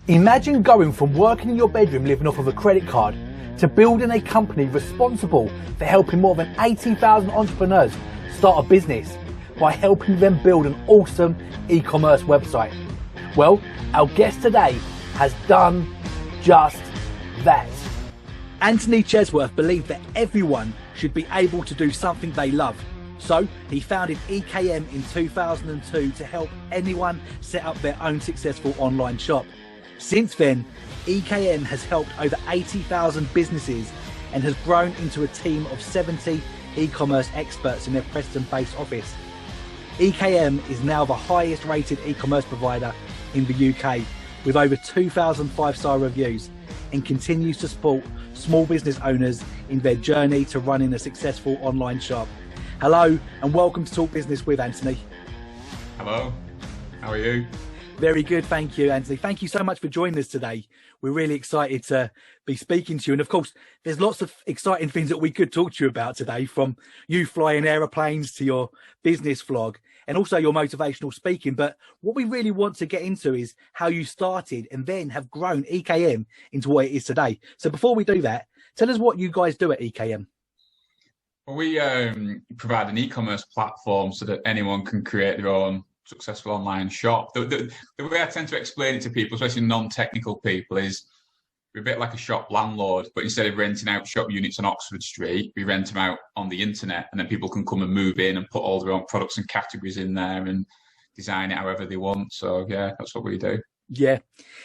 Imagine going from working in your bedroom living off of a credit card to building a company responsible for helping more than 80,000 entrepreneurs start a business by helping them build an awesome e-commerce website. Well, our guest today has done just that. Antony Chesworth believed that everyone should be able to do something they love. So he founded EKM in 2002 to help anyone set up their own successful online shop. Since then, EKM has helped over 80,000 businesses and has grown into a team of 70 e-commerce experts in their Preston-based office. EKM is now the highest rated e-commerce provider in the UK with over 2,000 five-star reviews and continues to support small business owners in their journey to running a successful online shop. Hello and welcome to Talk Business with Antony. Hello, how are you? Very good, thank you, Antony. Thank you so much for joining us today. We're really excited to be speaking to you. And of course, there's lots of exciting things that we could talk to you about today, from you flying aeroplanes to your business vlog and also your motivational speaking. But what we really want to get into is how you started and then have grown EKM into what it is today. So before we do that, tell us what you guys do at EKM. Well, we provide an e-commerce platform so that anyone can create their own successful online shop. The way I tend to explain it to people, especially non-technical people, is we're a bit like a shop landlord, but instead of renting out shop units on Oxford Street, we rent them out on the internet, and then people can come and move in and put all their own products and categories in there and design it however they want. So yeah, that's what we do. Yeah.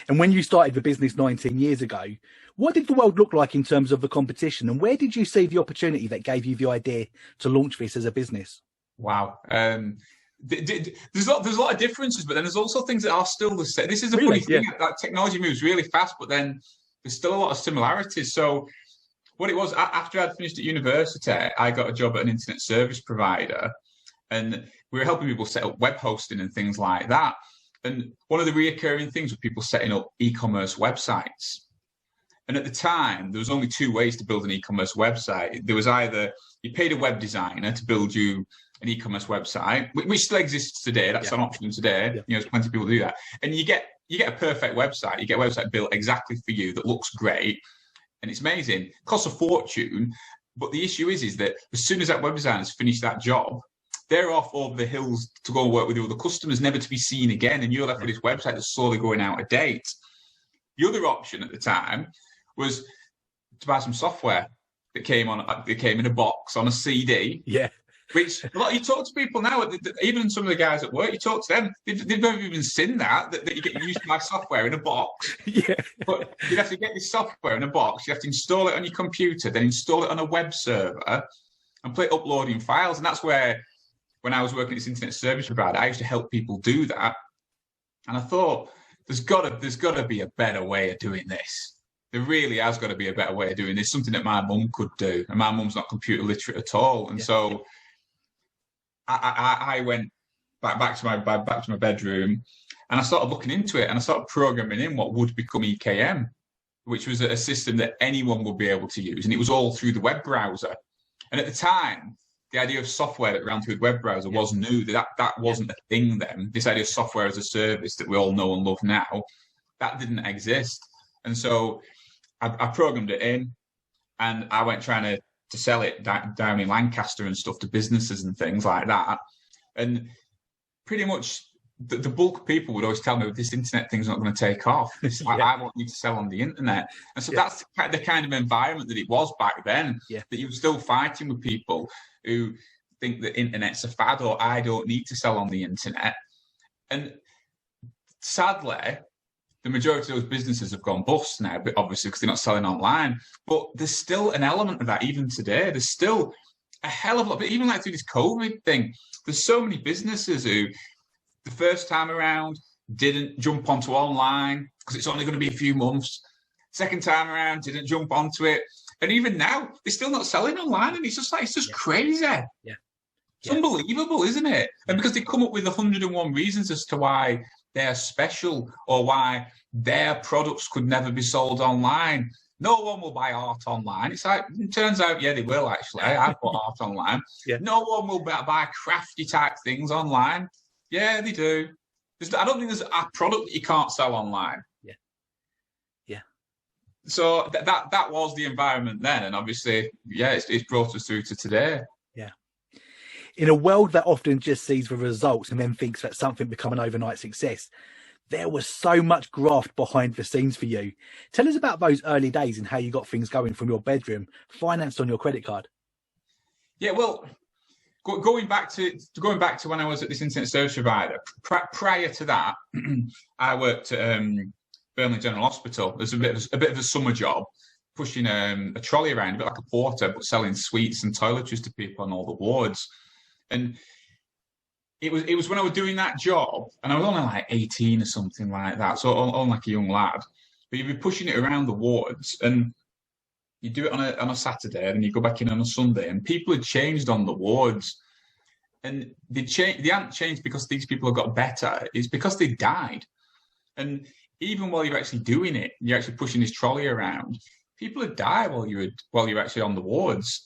And when you started the business 19 years ago, what did the world look like in terms of the competition, and where did you see the opportunity that gave you the idea to launch this as a business? Wow. There's a lot of differences, but then there's also things that are still the same. This is a funny thing, that technology moves really fast, but then there's still a lot of similarities. So what it was, after I'd finished at university, I got a job at an internet service provider, and we were helping people set up web hosting and things like that. And one of the reoccurring things was people setting up e-commerce websites. And at the time, there was only two ways to build an e-commerce website. There was either you paid a web designer to build you an e-commerce website, which still exists today. That's an option today. You know, there's plenty of people who do that. And you get a perfect website. You get a website built exactly for you that looks great. And it's amazing. It costs a fortune. But the issue is that as soon as that web designer's finished that job, they're off over the hills to go and work with the other customers, never to be seen again. And you're left with this website that's slowly going out of date. The other option at the time was to buy some software that came in a box on a CD. Yeah. Which a lot, you talk to people now, even some of the guys at work, you talk to them, they've never even seen that you get used to buy software in a box. Yeah. But you'd have to get this software in a box, you have to install it on your computer, then install it on a web server and play uploading files. And that's where, when I was working at this internet service provider, I used to help people do that. And I thought, there's got to be a better way of doing this. There really has got to be a better way of doing this, something that my mum could do. And my mum's not computer literate at all. And so I went back to my bedroom, and I started looking into it, and I started programming in what would become EKM, which was a system that anyone would be able to use, and it was all through the web browser. And at the time, the idea of software that ran through the web browser was new. That wasn't a thing then. This idea of software as a service that we all know and love now, that didn't exist. And so I programmed it in, and I went trying to sell it down in Lancaster and stuff to businesses and things like that. And pretty much the bulk of people would always tell me, this internet thing's not going to take off. I want you to sell on the internet. And so that's the kind of environment that it was back then, that you were still fighting with people who think that internet's a fad, or I don't need to sell on the internet. And sadly, the majority of those businesses have gone bust now, but obviously because they're not selling online. But there's still an element of that even today. There's still a hell of a lot, but even like through this COVID thing, there's so many businesses who the first time around didn't jump onto online because it's only going to be a few months. Second time around didn't jump onto it. And even now, they're still not selling online. And it's just crazy. Yeah. It's unbelievable, isn't it? And because they come up with 101 reasons as to why they're special or why their products could never be sold online. No one will buy art online. It's like, it turns out, they will actually. I bought art online. No one will buy crafty type things online. Yeah, they do. I don't think there's a product that you can't sell online. So that was the environment then, and obviously, yeah, it's brought us through to today. Yeah. In a world that often just sees the results and then thinks that something become an overnight success, there was so much graft behind the scenes for you. Tell us about those early days and how you got things going from your bedroom, financed on your credit card. Yeah, well, going back to when I was at this internet service provider. Prior to that, I worked at Burnley General Hospital. There's a bit of a summer job, pushing a trolley around, a bit like a porter, but selling sweets and toiletries to people on all the wards. And it was when I was doing that job, and I was only like 18 or something like that, so on like a young lad. But you'd be pushing it around the wards, and you do it on a Saturday, and then you go back in on a Sunday, and people had changed on the wards, and they hadn't changed because these people have got better. It's because they died. And even while you're actually doing it, you're actually pushing this trolley around, people had died while you're actually on the wards.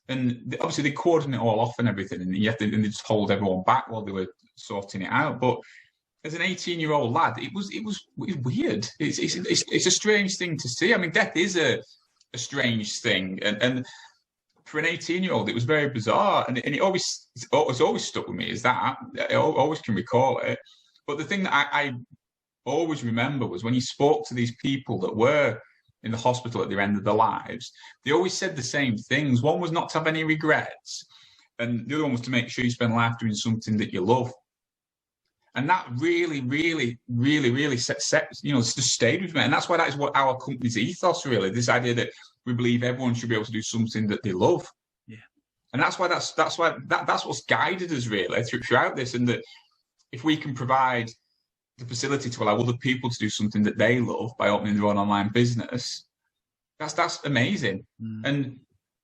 And obviously they cordon it all off and everything, and and they just hold everyone back while they were sorting it out. But as an 18-year-old lad, it was weird. It's a strange thing to see. I mean, death is a strange thing, and for an 18-year-old, it was very bizarre, and it's always stuck with me is that I always can recall it. But the thing that I always remember was when you spoke to these people that were in the hospital at the end of their lives, they always said the same things. One was not to have any regrets, and the other one was to make sure you spend life doing something that you love. And that really, really, really, really just stayed with me. And that's why that is what our company's ethos, really, this idea that we believe everyone should be able to do something that they love. Yeah. And that's what's guided us really throughout this. And that if we can provide the facility to allow other people to do something that they love by opening their own online business, that's amazing. And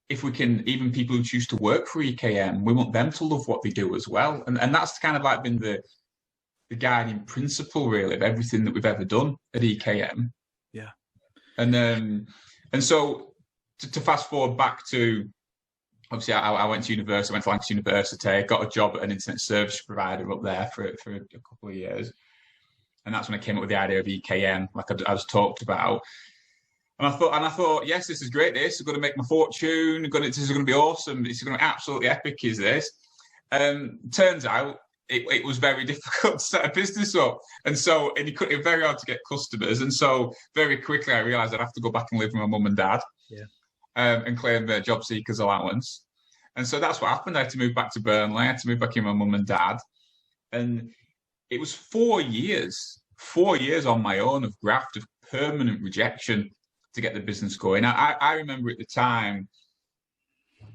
if we can, even people who choose to work for EKM, we want them to love what they do as well. And that's kind of like been the guiding principle really of everything that we've ever done at EKM. Yeah. And so to fast forward back to, obviously I went to university, I went to Lancaster University, got a job at an internet service provider up there for a couple of years. And that's when I came up with the idea of EKM, like I was talked about. And I thought, yes, this is great. This is going to make my fortune. This is going to be awesome. This is going to be absolutely epic. Is this? Turns out it was very difficult to set a business up, and it was very hard to get customers. And so very quickly I realised I'd have to go back and live with my mum and dad, and claim their job seekers allowance. And so that's what happened. I had to move back to Burnley. I had to move back in with my mum and dad, and it was 4 years on my own of graft, of permanent rejection to get the business going. I remember at the time,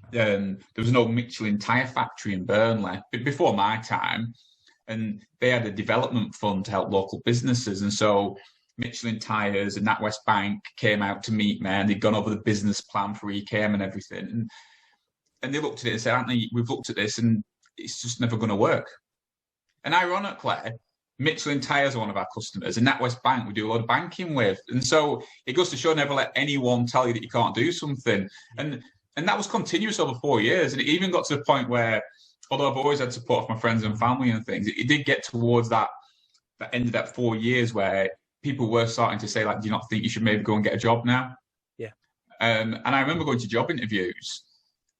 there was no Michelin tyre factory in Burnley before my time, and they had a development fund to help local businesses. And so Michelin Tyres and NatWest Bank came out to meet me, and they'd gone over the business plan for EKM and everything. And they looked at it and said, Antony, we've looked at this and it's just never going to work. And ironically, Michelin Tyres are one of our customers, and NatWest Bank we do a lot of banking with. And so it goes to show, never let anyone tell you that you can't do something. And that was continuous over 4 years. And it even got to the point where, although I've always had support from my friends and family and things, it did get towards that end of that 4 years where people were starting to say, like, do you not think you should maybe go and get a job now? Yeah. And I remember going to job interviews,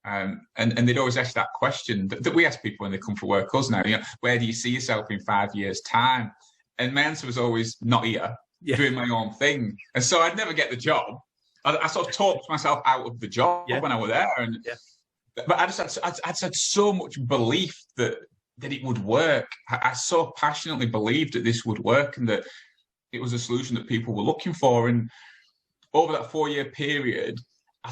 and they'd always ask that question that we ask people when they come for work us now, where do you see yourself in 5 years' time? And my answer was always, not here, doing my own thing. And so I'd never get the job. I sort of talked myself out of the job when I was there. But I had so much belief that it would work. I so passionately believed that this would work and that it was a solution that people were looking for. And over that 4 year period, I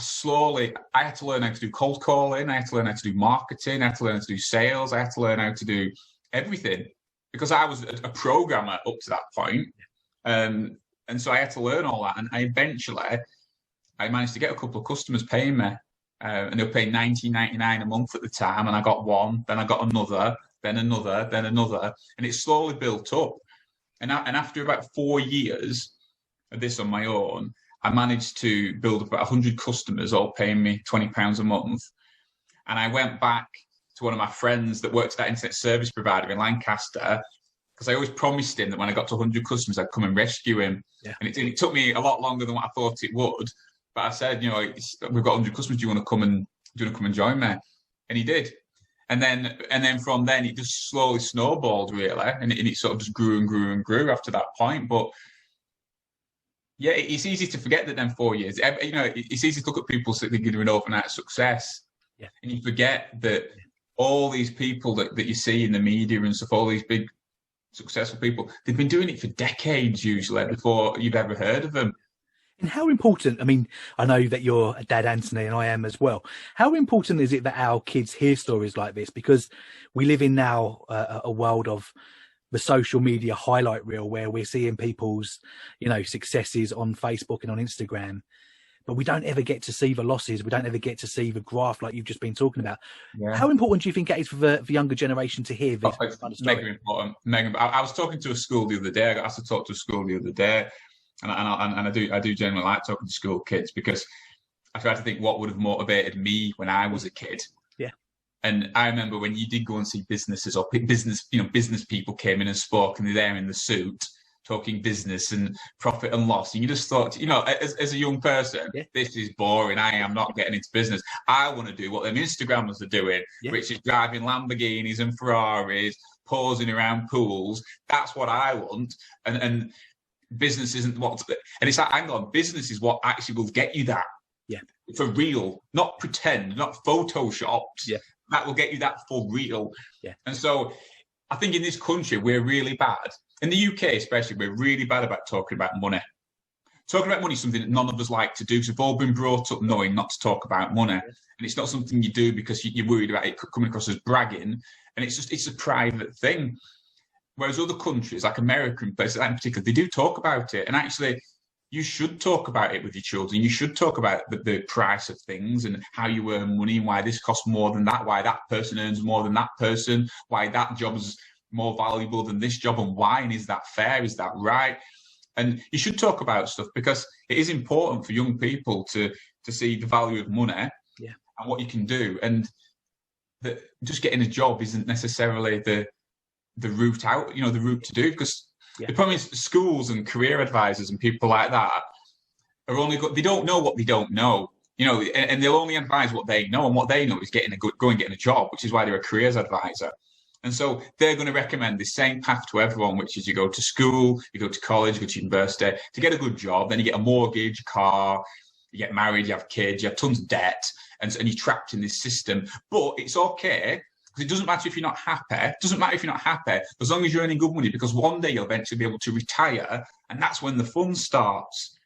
had to learn how to do cold calling. I had to learn how to do marketing. I had to learn how to do sales. I had to learn how to do everything because I was a programmer up to that point. And so I had to learn all that. And I managed to get a couple of customers paying me, and they were paying $19.99 a month at the time. And I got one, then I got another, then another, then another, and it slowly built up. And after about 4 years of this on my own, I managed to build up about 100 customers, all paying me £20 a month. And I went back to one of my friends that worked at that internet service provider in Lancaster, because I always promised him that when I got to 100 customers, I'd come and rescue him. Yeah. And it took me a lot longer than what I thought it would. But I said, we've got 100 customers. Do you want to come and join me? And he did. And then from then it just slowly snowballed, really, and it sort of just grew and grew and grew after that point. But yeah, it's easy to forget that then 4 years. It's easy to look at people thinking they're an overnight success, and you forget that all these people that you see in the media and stuff, all these big successful people, they've been doing it for decades usually before you've ever heard of them. And how important, I mean, I know that you're a dad, Antony, and I am as well. How important is it that our kids hear stories like this? Because we live in now a world of the social media highlight reel where we're seeing people's, successes on Facebook and on Instagram, but we don't ever get to see the losses. We don't ever get to see the graph like you've just been talking about. Yeah. How important do you think it is for the younger generation to hear this? It's mega important. I was talking to a school the other day. I got asked to talk to a school the other day. And I do generally like talking to school kids because I try to think what would have motivated me when I was a kid. Yeah. And I remember when you did go and see businesses or business people came in and spoke, and they're there in the suit talking business and profit and loss. And you just thought, as a young person, this is boring. I am not getting into business. I want to do what them Instagrammers are doing, which is driving Lamborghinis and Ferraris, posing around pools. That's what I want. And business isn't what, and it's like, hang on, business is what actually will get you that. Yeah. For real, not pretend, not photoshopped. Yeah. That will get you that for real. Yeah. And so I think in this country, we're really bad. In the UK, especially, we're really bad about talking about money. Talking about money is something that none of us like to do. Because we've all been brought up knowing not to talk about money. Yeah. And it's not something you do because you're worried about it coming across as bragging. And it's a private thing. Whereas other countries, like America and places in particular, they do talk about it. And actually, you should talk about it with your children. You should talk about the price of things and how you earn money and why this costs more than that, why that person earns more than that person, why that job is more valuable than this job, and why, and is that fair, is that right? And you should talk about stuff because it is important for young people to see the value of money and what you can do. And that just getting a job isn't necessarily the route out, the route to do, because the problem is schools and career advisors and people like that are only they don't know what they don't know, and they'll only advise what they know, and what they know is getting a job, which is why they're a careers advisor. And so they're going to recommend the same path to everyone, which is you go to school, you go to college, you go to university to get a good job, then you get a mortgage, a car, you get married, you have kids, you have tons of debt, and you're trapped in this system. But it's okay. Because it doesn't matter if you're not happy. It doesn't matter if you're not happy, as long as you're earning good money, because one day you'll eventually be able to retire, and that's when the fun starts.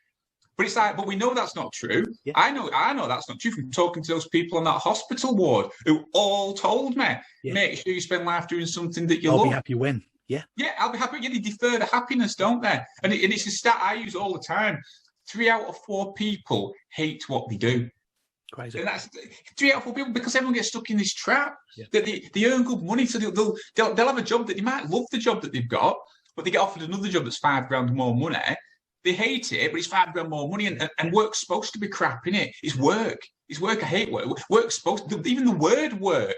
But it's like, but we know that's not true. Yeah. I know that's not true from talking to those people on that hospital ward who all told me, make sure you spend life doing something that you love. I'll be happy when. Yeah. Yeah, I'll be happy. Yeah, they defer the happiness, don't they? And it's a stat I use all the time. 3 out of 4 people hate what they do. Crazy. And that's 3 out of 4 people, because everyone gets stuck in this trap that they earn good money, so they'll have a job that they might love the job that they've got, but they get offered another job that's £5,000 more money. They hate it, but it's £5,000 more money, and work's supposed to be crap, innit? It's work. It's work. I hate work. Work's supposed to, even the word work,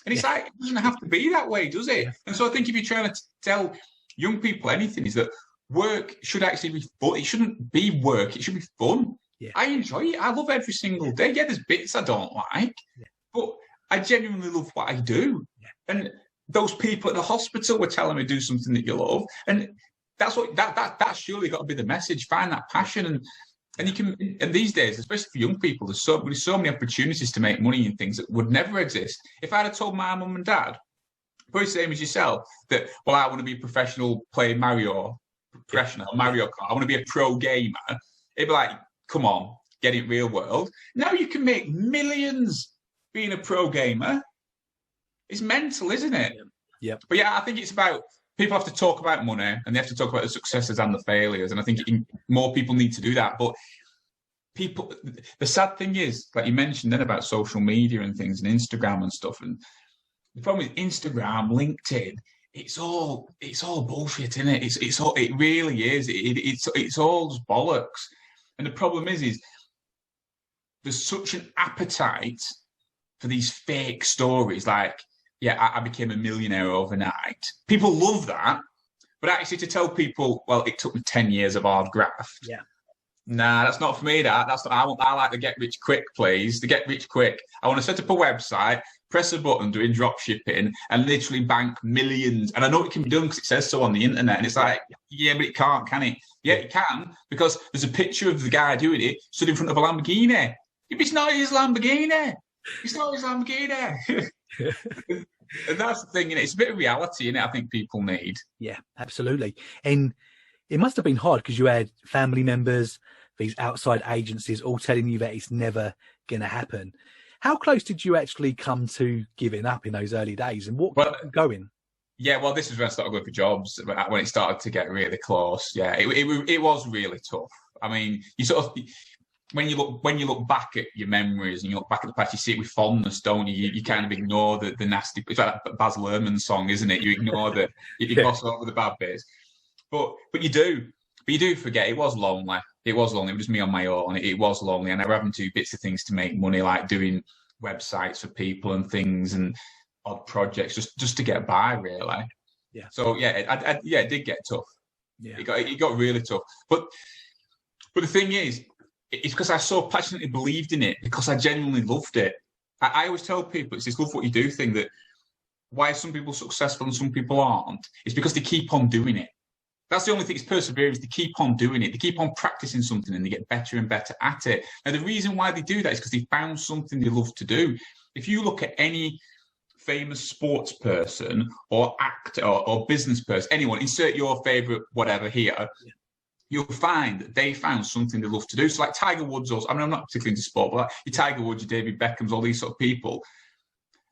and it's like, it doesn't have to be that way, does it? And so I think if you're trying to tell young people anything, is that work should actually be fun. It shouldn't be work. It should be fun. Yeah. I enjoy it. I love every single day. Yeah, there's bits I don't like, but I genuinely love what I do. Yeah. And those people at the hospital were telling me do something that you love, and that's what that's surely got to be the message. Find that passion, and you can. And these days, especially for young people, there's so many opportunities to make money in things that would never exist. If I'd have told my mum and dad, probably the same as yourself, that I want to be a professional playing Mario Kart. I want to be a pro gamer. It'd be like, come on, get it real world. Now you can make millions being a pro gamer. It's mental, isn't it? Yeah. But yeah, I think it's about, people have to talk about money, and they have to talk about the successes and the failures. And I think more people need to do that. But the sad thing is, like you mentioned then about social media and things and Instagram and stuff. And the problem with Instagram, LinkedIn, it's all bullshit, isn't it? It really is. It's all just bollocks. And the problem is there's such an appetite for these fake stories, like, I became a millionaire overnight. People love that. But actually to tell people, well, it took me 10 years of hard graft. Yeah. Nah, that's not for me. That's not. I like the get rich quick, please. The get rich quick. I want to set up a website, press a button, doing drop shipping, and literally bank millions. And I know it can be done because it says so on the internet. And it's like, yeah, but it can't, can it? Yeah, it can, because there's a picture of the guy doing it stood in front of a Lamborghini. It's not his Lamborghini. It's not his Lamborghini. And that's the thing, it's a bit of reality in it. I think people need. Yeah, absolutely. And it must have been hard because you had family members, these outside agencies all telling you that it's never going to happen. How close did you actually come to giving up in those early days, and what kept you going? Yeah, well, this is when I started going for jobs, when it started to get really close. Yeah, it was really tough. I mean, you sort of, when you look back at your memories and you look back at the past, you see it with fondness, don't you? You kind of ignore the nasty. It's like that Baz Luhrmann song, isn't it? You ignore you gloss over the bad bits. But you do forget it was lonely. It was lonely. It was me on my own. It was lonely, and I were having to do bits of things to make money, like doing websites for people and things and odd projects just to get by, really. Yeah. So yeah, it did get tough. Yeah. It got really tough. But the thing is, it's because I so passionately believed in it, because I genuinely loved it. I always tell people it's this love what you do thing, that why some people are successful and some people aren't. It's because they keep on doing it. That's the only thing. It's perseverance. They keep on doing it. They keep on practicing something and they get better and better at it. Now, the reason why they do that is because they found something they love to do. If you look at any famous sports person or actor or business person, anyone, insert your favorite whatever here, you'll find that they found something they love to do. So like Tiger Woods, also, I mean, I'm not particularly into sport, but like your Tiger Woods, your David Beckhams, all these sort of people,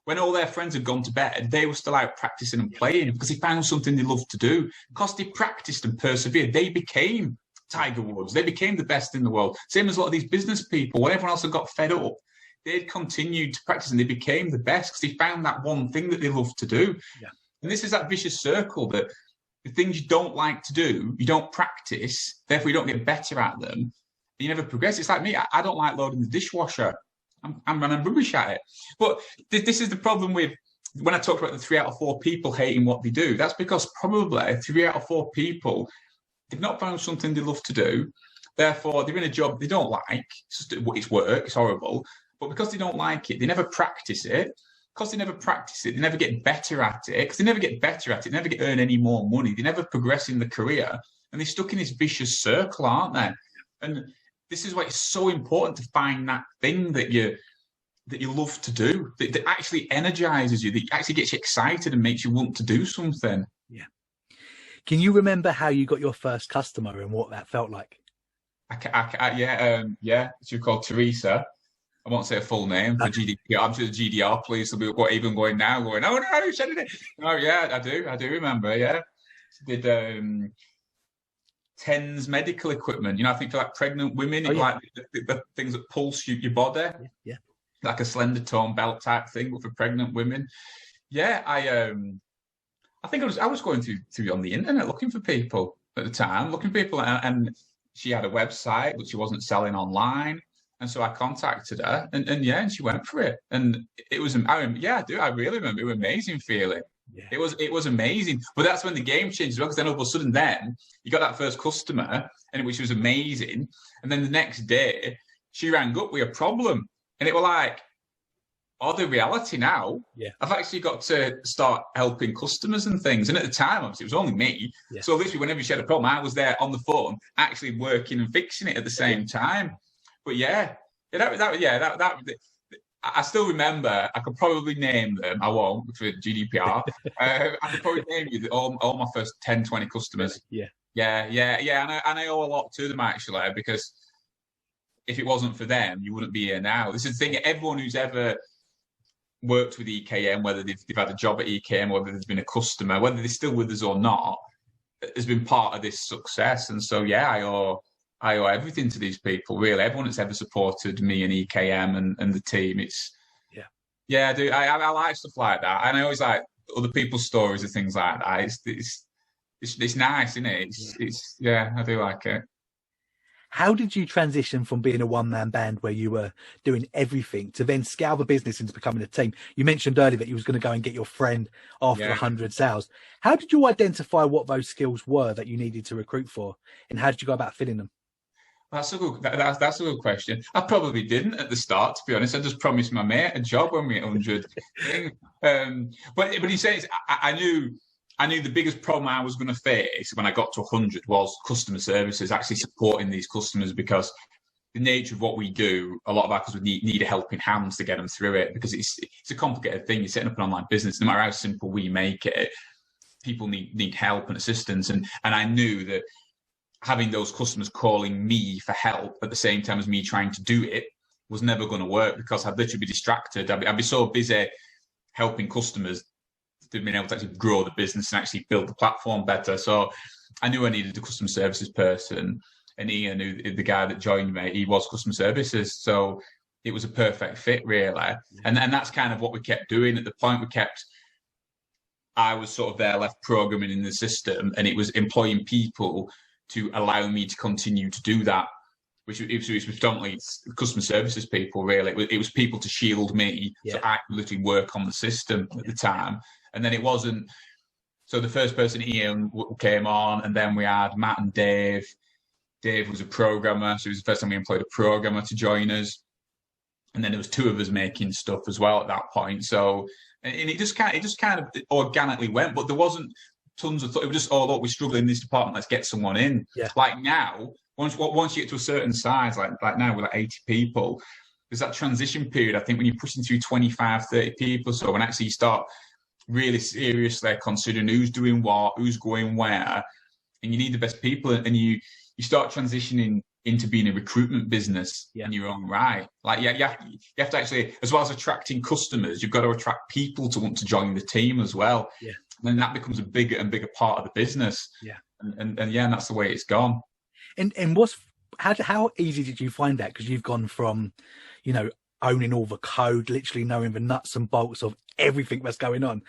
when all their friends had gone to bed, they were still out practicing and playing because they found something they loved to do. Because they practiced and persevered, they became Tiger Woods. They became the best in the world. Same as a lot of these business people. When everyone else had got fed up, they'd continued to practice and they became the best because they found that one thing that they loved to do. Yeah. And this is that vicious circle that the things you don't like to do, you don't practice, therefore you don't get better at them, you never progress. It's like me, I don't like loading the dishwasher. I'm rubbish at it. But this is the problem with, when I talked about the 3 out of 4 people hating what they do, that's because probably 3 out of 4 people, they've not found something they love to do. Therefore, they're in a job they don't like. It's work, it's horrible. But because they don't like it, they never practice it. Because they never practice it, they never get better at it. Because they never get better at it, they never earn any more money. They never progress in the career. And they're stuck in this vicious circle, aren't they? And this is why it's so important to find that thing that you love to do, that actually energizes you, that actually gets you excited and makes you want to do something. Yeah. Can you remember how you got your first customer and what that felt like? Yeah. She's called Teresa. I won't say a full name for GDPR. I'm sure the GDR police will be even going now, going, oh no, you said it. Oh yeah, I do remember. Yeah, she did TENS medical equipment. You know, I think for like pregnant women, like the things that pulse your body. Yeah. Like a slender tone belt type thing, but for pregnant women. Yeah, I think I was going through on the internet looking for people at the time, looking for people, and she had a website but she wasn't selling online. And so I contacted her, and she went for it. And it was, I really remember. It was an amazing feeling. Yeah. It was amazing. But that's when the game changed, because then all of a sudden, then you got that first customer, and which was amazing. And then the next day, she rang up with a problem, and it was like, oh, the reality now. Yeah. I've actually got to start helping customers and things. And at the time, obviously, it was only me. Yeah. So literally, whenever she had a problem, I was there on the phone, actually working and fixing it at the same time. But I still remember. I could probably name them. I won't for GDPR. I could probably name you all my first 10, 20 customers. Yeah. And I owe a lot to them, actually, because if it wasn't for them, you wouldn't be here now. This is the thing. Everyone who's ever worked with EKM, whether they've had a job at EKM, whether there's been a customer, whether they're still with us or not, has been part of this success. And so, I owe everything to these people, really. Everyone that's ever supported me and EKM and the team. I do. I like stuff like that, and I always like other people's stories and things like that. It's nice, isn't it? I do like it. How did you transition from being a one-man band where you were doing everything to then scale the business into becoming a team? You mentioned earlier that you was going to go and get your friend after 100 sales. How did you identify what those skills were that you needed to recruit for, and how did you go about filling them? That's a good question. I probably didn't at the start, to be honest. I just promised my mate a job when we hit 100. But he says I knew the biggest problem I was going to face when I got to 100 was customer services, actually supporting these customers, because the nature of what we do, a lot of our customers need a helping hand to get them through it, because it's a complicated thing. You're setting up an online business, no matter how simple we make it, people need help and assistance. And I knew that having those customers calling me for help at the same time as me trying to do it was never going to work, because I'd literally be distracted. I'd be so busy helping customers to being able to actually grow the business and actually build the platform better. So I knew I needed a customer services person, and I knew the guy that joined me, he was customer services. So it was a perfect fit, really. And that's kind of what we kept doing. At the point I was sort of there left programming in the system, and it was employing people to allow me to continue to do that, which was predominantly customer services people, really. It was people to shield me, so I could literally work on the system at the time. And then it wasn't, so the first person, Ian, came on, and then we had Matt and Dave. Dave was a programmer, so it was the first time we employed a programmer to join us. And then there was two of us making stuff as well at that point. So, and it just kind of organically went, but there wasn't tons of thought. It was just, oh, look, we're struggling in this department, let's get someone in. Like now, once you get to a certain size, like now we're like 80 people, there's that transition period, I think, when you're pushing through 25, 30 people. So when actually you start really seriously considering who's doing what, who's going where, and you need the best people, and you start transitioning into being a recruitment business in your own right. Like, you have to actually, as well as attracting customers, you've got to attract people to want to join the team as well. And then that becomes a bigger and bigger part of the business. And that's the way it's gone. And how easy did you find that? Because you've gone from, owning all the code, literally knowing the nuts and bolts of everything that's going on.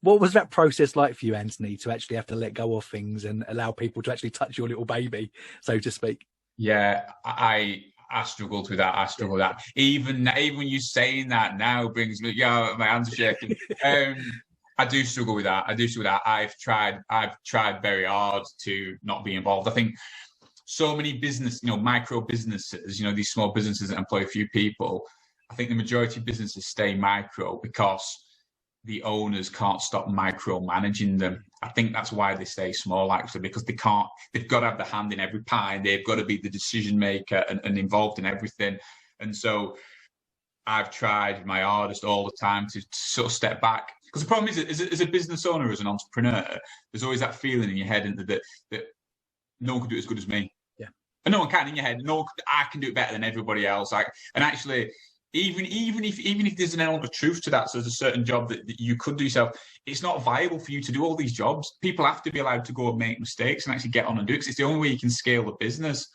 What was that process like for you, Antony, to actually have to let go of things and allow people to actually touch your little baby, so to speak? Yeah, I struggled with that. I struggled with that. Even when you saying that now brings me, my hands are shaking. I do struggle with that. I've tried very hard to not be involved. I think so many micro businesses, these small businesses that employ a few people, I think the majority of businesses stay micro because the owners can't stop micromanaging them. I think that's why they stay small, actually, because they've got to have the hand in every pie, and they've got to be the decision maker and involved in everything. And so I've tried my hardest all the time to sort of step back. Because the problem is, as a business owner, as an entrepreneur, there's always that feeling in your head that no one can do it as good as me. And no one can in your head. I can do it better than everybody else. And actually, even if there's an element of truth to that, so there's a certain job that you could do yourself, it's not viable for you to do all these jobs. People have to be allowed to go and make mistakes and actually get on and do it, because it's the only way you can scale the business.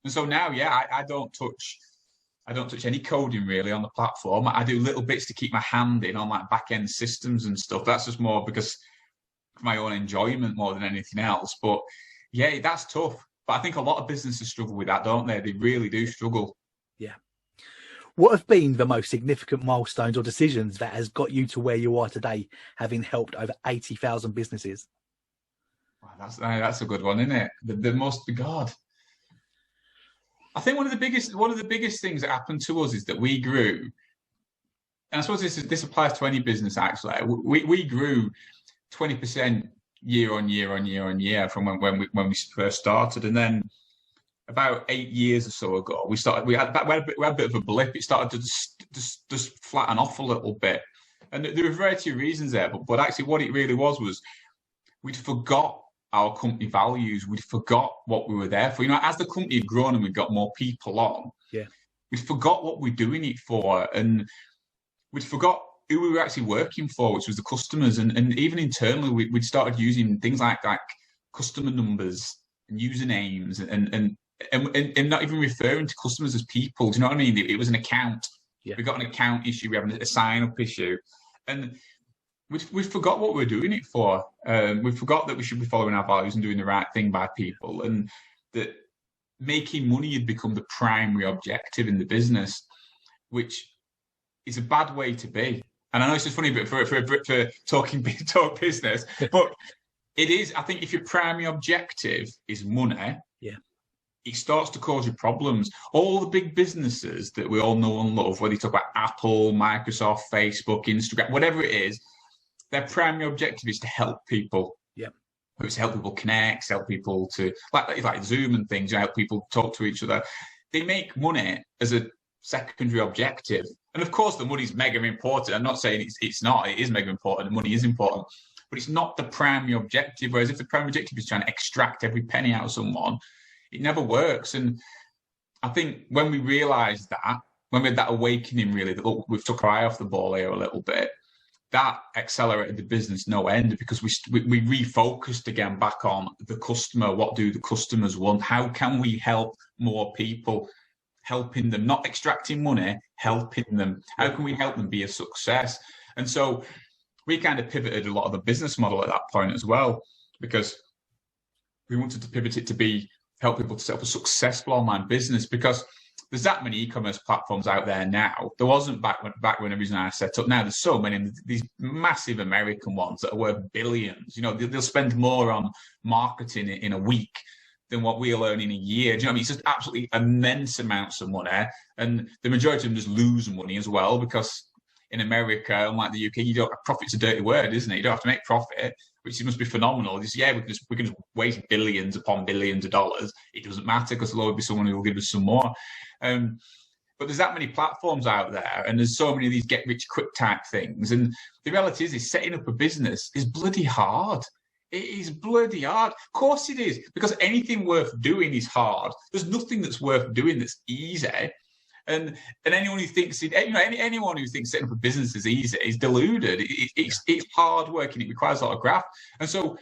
And so now, I don't touch any coding really on the platform. I do little bits to keep my hand in on like back end systems and stuff. That's just more because of my own enjoyment more than anything else. But that's tough. But I think a lot of businesses struggle with that, don't they? They really do struggle. What have been the most significant milestones or decisions that has got you to where you are today, having helped over 80,000 businesses? Wow, that's a good one, isn't it? The most, God. I think one of the biggest things that happened to us is that we grew, and I suppose this applies to any business actually. We grew 20% year on year from when we first started, and then about 8 years or so ago, we had a bit of a blip. It started to just flatten off a little bit, and there were a variety of reasons there. But actually, what it really was we'd forgot our company values. We'd forgot what we were there for. As the company had grown and we got more people on, we forgot what we're doing it for, and we'd forgot who we were actually working for, which was the customers. And even internally, we'd started using things like customer numbers and usernames and not even referring to customers as people. Do you know what I mean? It was an account. We got an account issue. We have a sign-up issue. And we forgot what we were doing it for. We forgot that we should be following our values and doing the right thing by people. And that making money had become the primary objective in the business, which is a bad way to be. And I know it's just funny, but for talk business, but it is. I think if your primary objective is money, it starts to cause you problems. All the big businesses that we all know and love, whether you talk about Apple, Microsoft, Facebook, Instagram, whatever it is, their primary objective is to help people. Yeah. It's to help people connect, help people to, like Zoom and things, help people talk to each other. They make money as a secondary objective. And of course, the money's mega important. I'm not saying it's not. It is mega important. The money is important. But it's not the primary objective. Whereas if the primary objective is trying to extract every penny out of someone, it never works. And I think when we realised that, when we had that awakening, really, that look, we've took our eye off the ball here a little bit, that accelerated the business no end, because we refocused again back on the customer. What do the customers want? How can we help more people? Helping them, not extracting money, helping them. How can we help them be a success? And so we kind of pivoted a lot of the business model at that point as well, because we wanted to pivot it to help people to set up a successful online business, because there's that many e-commerce platforms out there now. There wasn't back when the reason I set up. Now there's so many, these massive American ones that are worth billions. You know, they'll spend more on marketing in a week than what we'll earn in a year. Do you know what I mean? It's just absolutely immense amounts of money. And the majority of them just lose money as well, because in America, unlike the UK, profit's a dirty word, isn't it? You don't have to make profit, which must be phenomenal. We can just waste billions upon billions of dollars. It doesn't matter, because there'll always be someone who will give us some more. But there's that many platforms out there, and there's so many of these get-rich-quick type things. And the reality is setting up a business is bloody hard. It is bloody hard. Of course it is, because anything worth doing is hard. There's nothing that's worth doing that's easy. And anyone who thinks anyone who thinks setting up a business is easy is deluded. It's hard work, and it requires a lot of graft. And so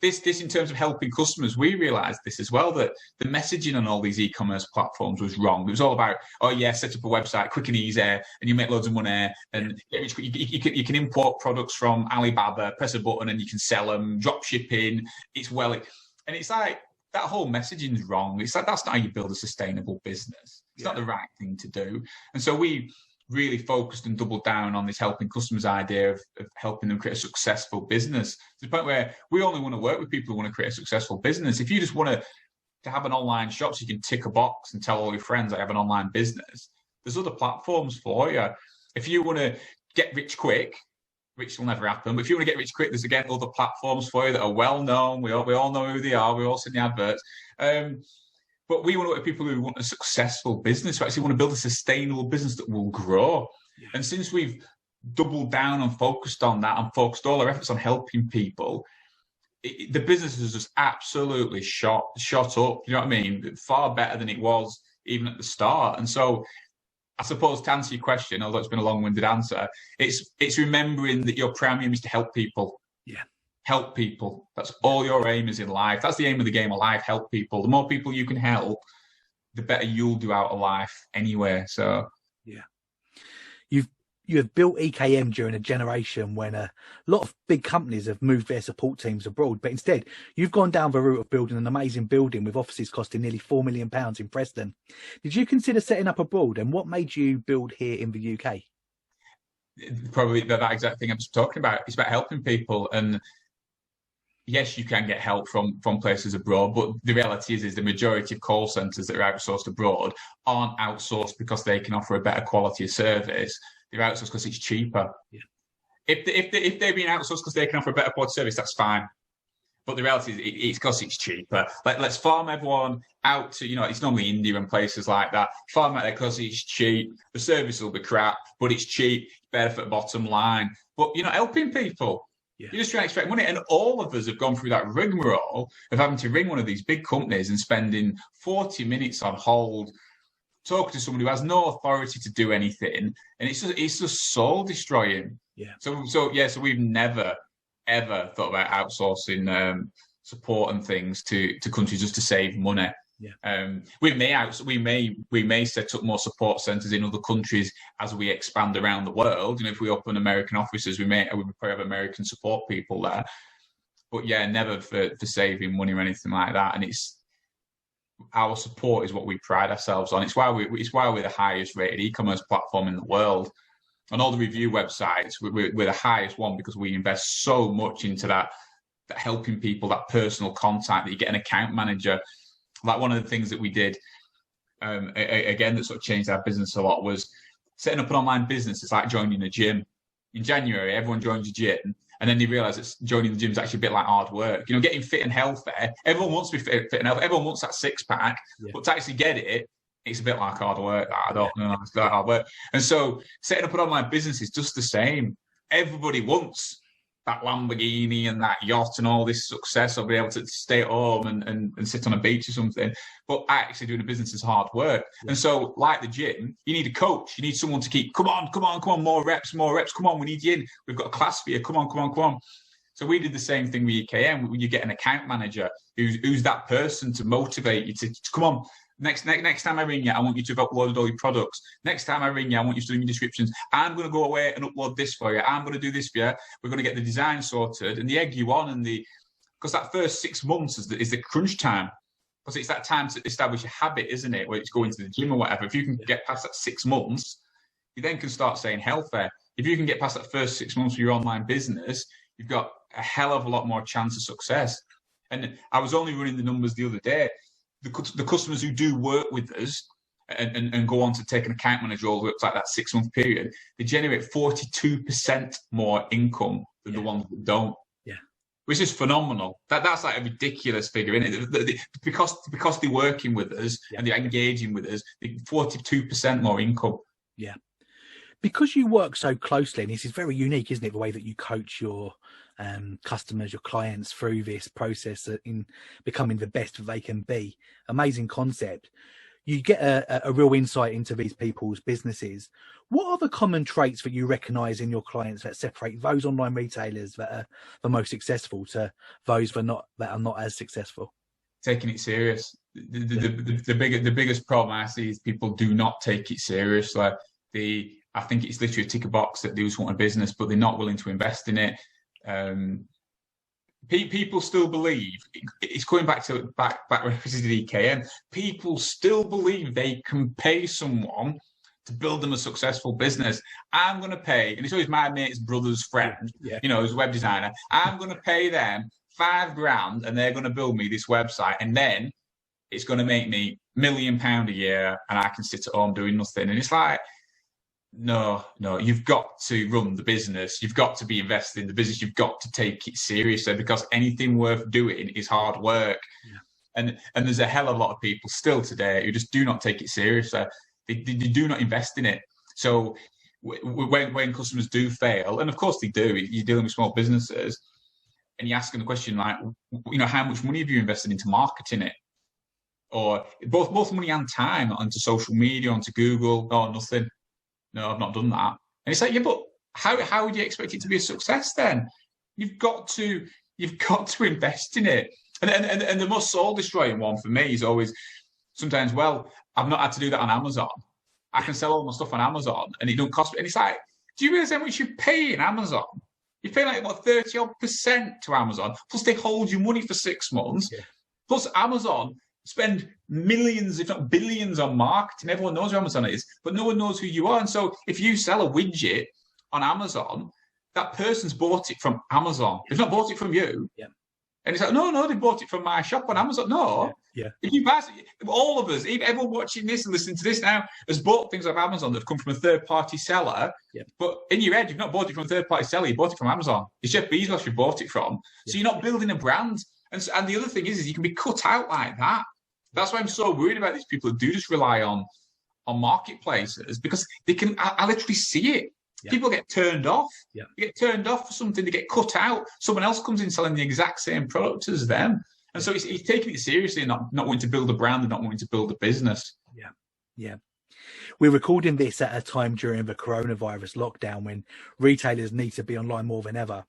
this in terms of helping customers, we realised this as well, that the messaging on all these e-commerce platforms was wrong. It was all about, oh yeah, set up a website quick and easy, and you make loads of money, and you can import products from Alibaba, press a button and you can sell them, drop shipping. And it's like, that whole messaging is wrong. It's like, that's not how you build a sustainable business. It's not the right thing to do. And so we really focused and doubled down on this helping customers idea of helping them create a successful business, to the point where we only want to work with people who want to create a successful business. If you just want to have an online shop so you can tick a box and tell all your friends I have an online business, there's other platforms for you. If you want to get rich quick, which will never happen, but if you want to get rich quick, there's again other platforms for you that are well known. We all know who they are. We all see the adverts. But we want to work with people who want a successful business, who actually want to build a sustainable business that will grow. Yeah. And since we've doubled down and focused on that, and focused all our efforts on helping people, the business has just absolutely shot up. You know what I mean? Far better than it was even at the start. And so I suppose, to answer your question, although it's been a long-winded answer, it's remembering that your primary aim is to help people. Yeah. Help people. That's all your aim is in life. That's the aim of the game of life, help people. The more people you can help, the better you'll do out of life anyway. So yeah. You have built EKM during a generation when a lot of big companies have moved their support teams abroad, but instead you've gone down the route of building an amazing building with offices costing nearly £4 million in Preston. Did you consider setting up abroad, and what made you build here in the UK? Probably that exact thing I'm just talking about. It's about helping people, and yes, you can get help from places abroad, but the reality is the majority of call centres that are outsourced abroad aren't outsourced because they can offer a better quality of service. They're outsourced because it's cheaper. Yeah. If they're being outsourced because they can offer a better quality service, that's fine. But the reality is it's because it's cheaper. Let's farm everyone out to, it's normally India and places like that. Farm out there because it's cheap. The service will be crap, but it's cheap, better for the bottom line. But you're not helping people. Yeah. You're just trying to extract money. And all of us have gone through that rigmarole of having to ring one of these big companies and spending 40 minutes on hold, talking to someone who has no authority to do anything, and it's just soul destroying. Yeah. So we've never ever thought about outsourcing support and things to countries just to save money. Yeah. We may set up more support centres in other countries as we expand around the world. If we open American offices, we probably have American support people there. But yeah, never for saving money or anything like that. And our support is what we pride ourselves on. It's why we're the highest rated e-commerce platform in the world. On all the review websites, we're the highest one because we invest so much into that helping people, that personal contact, that you get an account manager. Like one of the things that we did, again, that sort of changed our business a lot was setting up an online business. It's like joining a gym. In January, everyone joins a gym, and then they realise that joining the gym is actually a bit like hard work. You know, getting fit and healthy, everyone wants to be fit and healthy. Everyone wants that six-pack, but to actually get it, it's a bit like hard work. I don't know, it's like hard work. And so setting up an online business is just the same. Everybody wants that Lamborghini and that yacht and all this success of being able to stay at home and sit on a beach or something. But actually doing a business is hard work. Yeah. And so like the gym, you need a coach. You need someone to keep, come on, more reps. Come on, we need you in. We've got a class for you. Come on. So we did the same thing with EKM. You get an account manager who's that person to motivate you to come on. Next time I ring you, I want you to have uploaded all your products. Next time I ring you, I want you to do your descriptions. I'm going to go away and upload this for you. I'm going to do this for you. We're going to get the design sorted and the egg you on because that first 6 months is the crunch time. Because it's that time to establish a habit, isn't it? Where it's going to the gym or whatever. If you can get past that 6 months, you then can start saying healthy. If you can get past that first 6 months of your online business, you've got a hell of a lot more chance of success. And I was only running the numbers the other day. The customers who do work with us and go on to take an account manager all the way up to like that 6 month period, they generate 42% more income than the ones that don't. Yeah, which is phenomenal. That's like a ridiculous figure, isn't it? Because they're working with us and they're engaging with us, 42% more income. Yeah, because you work so closely, and this is very unique, isn't it? The way that you coach your customers, your clients through this process in becoming the best that they can be. Amazing concept. You get a real insight into these people's businesses. What are the common traits that you recognize in your clients that separate those online retailers that are the most successful to those that are not as successful? Taking it serious. The biggest problem I see is people do not take it serious. Like I think it's literally a tick a box that they just want a business, but they're not willing to invest in it. People still believe, it's going back references to the EKM, people still believe they can pay someone to build them a successful business. I'm going to pay, and it's always my mate's brother's friend, who's a web designer, I'm going to pay them $5,000 and they're going to build me this website, and then it's going to make me £1 million a year and I can sit at home doing nothing. And it's like, no, you've got to run the business. You've got to be invested in the business. You've got to take it seriously, because anything worth doing is hard work. Yeah. And there's a hell of a lot of people still today who just do not take it seriously. They do not invest in it. So when customers do fail, and of course they do, you're dealing with small businesses, and you're asking the question like, how much money have you invested into marketing it? Or both money and time onto social media, onto Google? Oh, nothing. No, I've not done that. And it's like, yeah, but how would you expect it to be a success then? You've got to invest in it. And the most soul destroying one for me is always sometimes, well, I've not had to do that on Amazon. I can sell all my stuff on Amazon and it don't cost me. And it's like, do you realize how much you pay in Amazon? You pay like what 30% to Amazon, plus they hold your money for 6 months. Yeah. Plus Amazon spend millions, if not billions, on marketing. Everyone knows who Amazon is, but no one knows who you are. And so if you sell a widget on Amazon, that person's bought it from Amazon. They've not bought it from you. Yeah. And it's like, no, they bought it from my shop on Amazon. No. Yeah. If you buy it, all of us, everyone watching this and listening to this now has bought things off Amazon that have come from a third-party seller. Yeah. But in your head, you've not bought it from a third-party seller. You bought it from Amazon. It's Jeff Bezos you bought it from. So you're not building a brand. And the other thing is you can be cut out like that. That's why I'm so worried about these people who do just rely on marketplaces, because they can. I literally see it. Yeah. People get turned off. Yeah. They get turned off for something. They get cut out. Someone else comes in selling the exact same product as them, and so he's taking it seriously and not wanting to build a brand and not wanting to build a business. Yeah. We're recording this at a time during the coronavirus lockdown when retailers need to be online more than ever.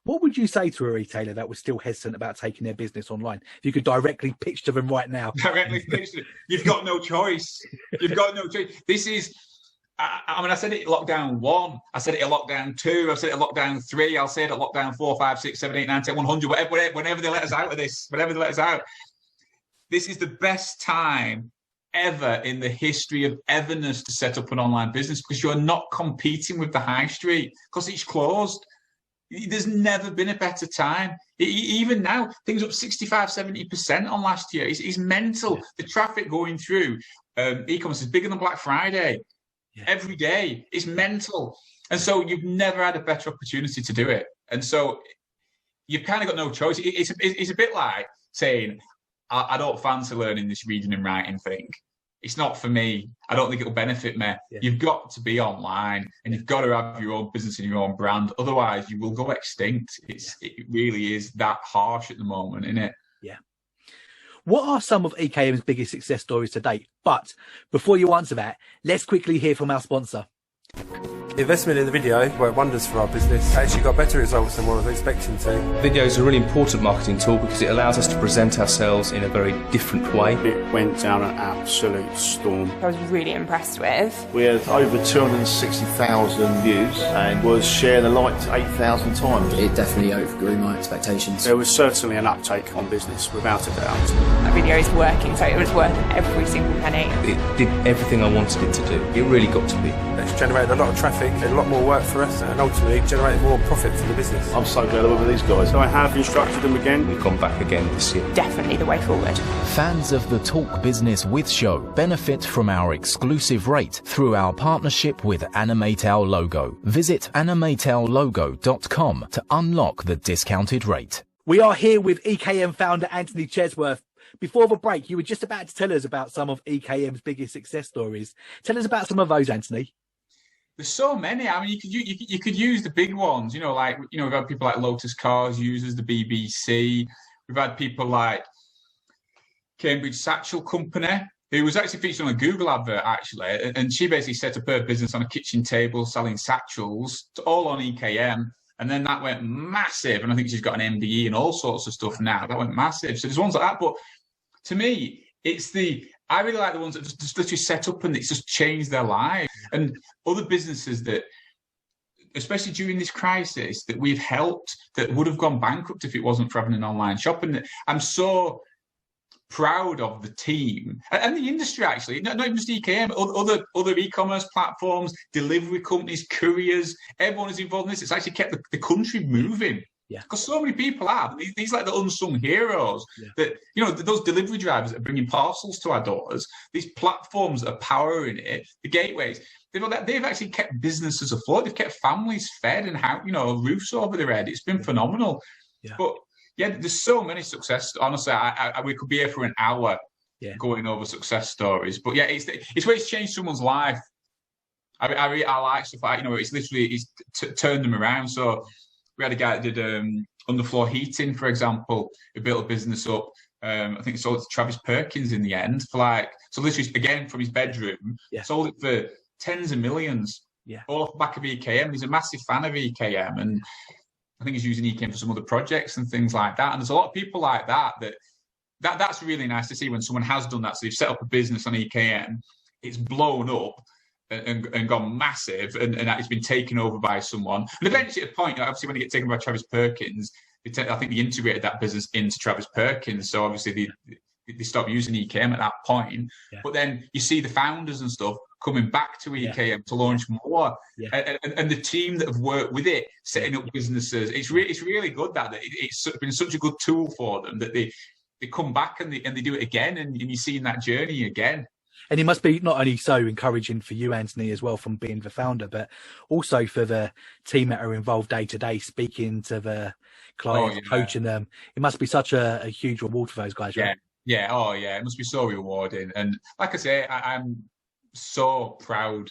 What would you say to a retailer that was still hesitant about taking their business online? If you could directly pitch to them right now. Directly pitch to them. You've got no choice. You've got no choice. This is, I said it at lockdown 1. I said it at lockdown 2. I've said it at lockdown 3. I'll say it at lockdown 4, 5, 6, 7, 8, 9, 10, 100, whenever they let us out of this, whenever they let us out. this is the best time ever in the history of everness to set up an online business, because you're not competing with the high street because it's closed. There's never been a better time. Even now, things up 65, 70% on last year. It's mental. The traffic going through e-commerce is bigger than Black Friday every day. It's mental. And so you've never had a better opportunity to do it. And so you've kind of got no choice. It's a bit like saying, I don't fancy learning this reading and writing thing. It's not for me. I don't think it'll benefit me. Yeah. You've got to be online, and you've got to have your own business and your own brand. Otherwise, you will go extinct. It really is that harsh at the moment, isn't it? Yeah. What are some of EKM's biggest success stories to date? But before you answer that, let's quickly hear from our sponsor. The investment in the video worked wonders for our business. Actually got better results than what I was expecting to. Video is a really important marketing tool because it allows us to present ourselves in a very different way. It went down an absolute storm. I was really impressed with. We had over 260,000 views and was shared and liked 8,000 times. It definitely outgrew my expectations. There was certainly an uptake on business, without a doubt. That video is working, so it was worth every single penny. It did everything I wanted it to do. It really got to be. It's generated a lot of traffic, a lot more work for us, and ultimately generated more profit for the business. I'm so glad I work with these guys. So I have instructed them again. We've gone back again this year. Definitely the way forward. Fans of the Talk Business With show benefit from our exclusive rate through our partnership with Animate Our Logo. Visit animateourlogo.com to unlock the discounted rate. We are here with EKM founder Antony Chesworth. Before the break, you were just about to tell us about some of EKM's biggest success stories. Tell us about some of those, Antony. There's so many. I mean, you could use the big ones. We've had people like Lotus Cars users, the BBC. We've had people like Cambridge Satchel Company, who was actually featured on a Google advert, actually. And she basically set up her business on a kitchen table selling satchels, all on EKM. And then that went massive. And I think she's got an MBE and all sorts of stuff now. That went massive. So there's ones like that. But to me, I really like the ones that just literally set up and it's just changed their lives. And other businesses that, especially during this crisis, that we've helped that would have gone bankrupt if it wasn't for having an online shop. And I'm so proud of the team and the industry, actually, not even just EKM, other e-commerce platforms, delivery companies, couriers, everyone is involved in this. It's actually kept the country moving. Yeah, because so many people have these like the unsung heroes that those delivery drivers that are bringing parcels to our doors. These platforms that are powering it, the gateways. They've actually kept businesses afloat. They've kept families fed and roofs over their head. It's been phenomenal. Yeah. But yeah, there's so many success. Honestly, we could be here for an hour going over success stories. But yeah, it's where it's changed someone's life. I like stuff like it's turned them around. So. We had a guy that did underfloor heating, for example, who built a business up. I think he sold it to Travis Perkins in the end so literally, again, from his bedroom, sold it for tens of millions, all off the back of EKM. He's a massive fan of EKM, and I think he's using EKM for some other projects and things like that. And there's a lot of people like that's really nice to see when someone has done that. So they've set up a business on EKM, it's blown up, and gone massive, and it's been taken over by someone. And eventually, at a point, obviously, when they get taken by Travis Perkins, I think they integrated that business into Travis Perkins. So obviously, they stopped using EKM at that point. Yeah. But then you see the founders and stuff coming back to EKM to launch more, and the team that have worked with it, setting up businesses. It's really good that it's been such a good tool for them that they come back and they do it again, and you're seeing that journey again. And it must be not only so encouraging for you, Antony, as well, from being the founder, but also for the team that are involved day to day, speaking to the clients, coaching them. It must be such a huge reward for those guys, right? Yeah. Oh, yeah. It must be so rewarding. And like I say, I'm so proud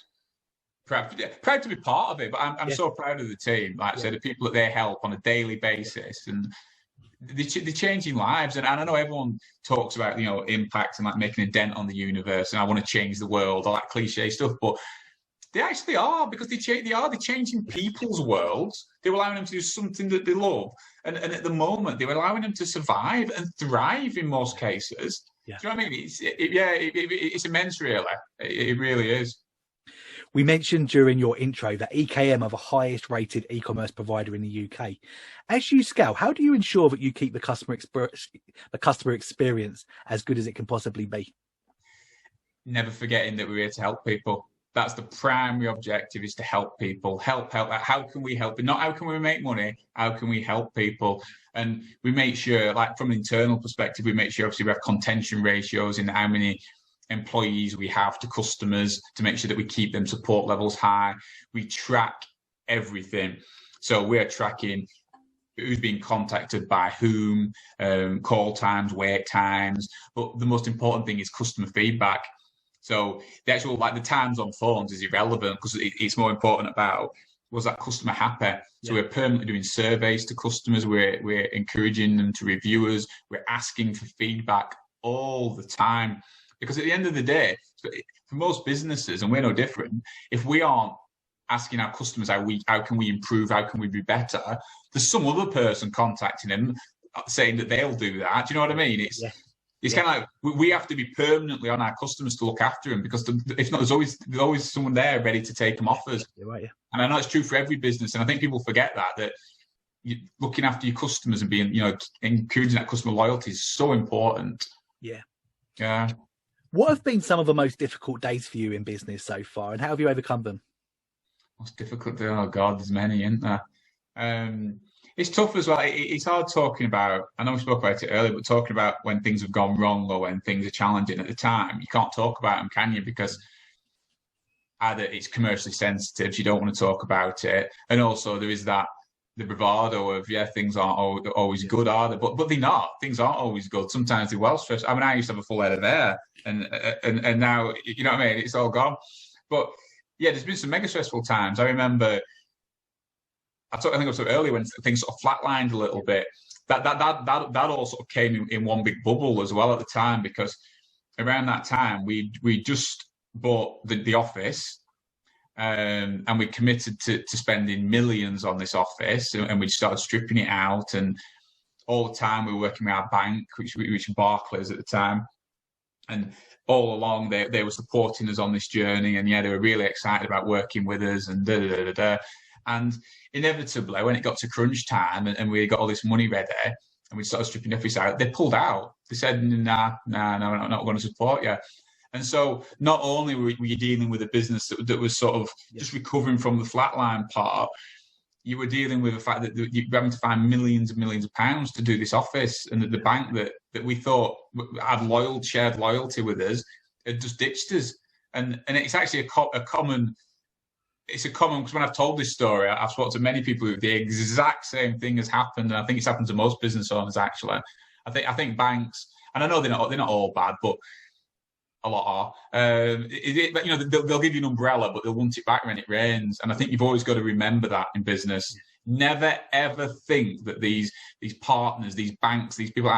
to be part of it, but I'm so proud of the team. Like I said, the people that they help on a daily basis, and they're changing lives. And I know everyone talks about impact and like making a dent on the universe, and I want to change the world, all that cliche stuff, but they actually are, because they're changing people's worlds. They're allowing them to do something that they love, and at the moment they're allowing them to survive and thrive in most cases. Do you know what I mean? It's immense, really. It really is. We mentioned during your intro that EKM are the highest rated e-commerce provider in the UK. As you scale, how do you ensure that you keep the customer experience as good as it can possibly be? Never forgetting that we're here to help people. That's the primary objective, is to help people. Help. How can we help? Not how can we make money? How can we help people? And we make sure, like from an internal perspective, we make sure obviously we have contention ratios in how many employees we have to customers to make sure that we keep them support levels high. We track everything. So we're tracking who's being contacted by whom, call times, wait times. But the most important thing is customer feedback. So the actual, like the times on phones is irrelevant, because it's more important about, was that customer happy? So we're permanently doing surveys to customers. We're encouraging them to review us. We're asking for feedback all the time. Because at the end of the day, for most businesses, and we're no different, if we aren't asking our customers how can we improve, how can we be better, there's some other person contacting them saying that they'll do that. Do you know what I mean? It's kind of like we have to be permanently on our customers to look after them, because if not, there's always someone there ready to take them off us. You're right, yeah. And I know it's true for every business, and I think people forget that looking after your customers and being, encouraging that customer loyalty is so important. Yeah. Yeah. What have been some of the most difficult days for you in business so far, and how have you overcome them? Most difficult? Oh God, there's many, isn't there? It's tough as well. It's hard talking about, I know we spoke about it earlier, but talking about when things have gone wrong or when things are challenging at the time, you can't talk about them, can you? Because either it's commercially sensitive, so you don't want to talk about it, and also there is the bravado of, things aren't always good, are they? But they're not. Things aren't always good. Sometimes they're well stressed. I mean, I used to have a full head of hair, and now, you know what I mean? It's all gone. But yeah, there's been some mega stressful times. I remember, I think I was earlier when things sort of flatlined a little bit. That all sort of came in one big bubble as well at the time, because around that time we just bought the office. And we committed to spending millions on this office, and we started stripping it out. And all the time we were working with our bank, which was Barclays at the time. And all along they were supporting us on this journey. And they were really excited about working with us and And inevitably, when it got to crunch time and we got all this money ready and we started stripping the office out, they pulled out. They said, nah, we're not going to support you. And so not only were you dealing with a business that was sort of just recovering from the flatline part, you were dealing with the fact that you're having to find millions and millions of pounds to do this office, and that the bank that we thought had shared loyalty with us had just ditched us. And it's actually a common, because when I've told this story, I've spoken to many people who the exact same thing has happened. And I think it's happened to most business owners, actually. I think banks, and I know they're not all bad, but a lot are. They'll give you an umbrella, but they'll want it back when it rains. And I think you've always got to remember that in business. Never ever think that these partners, these banks, these people,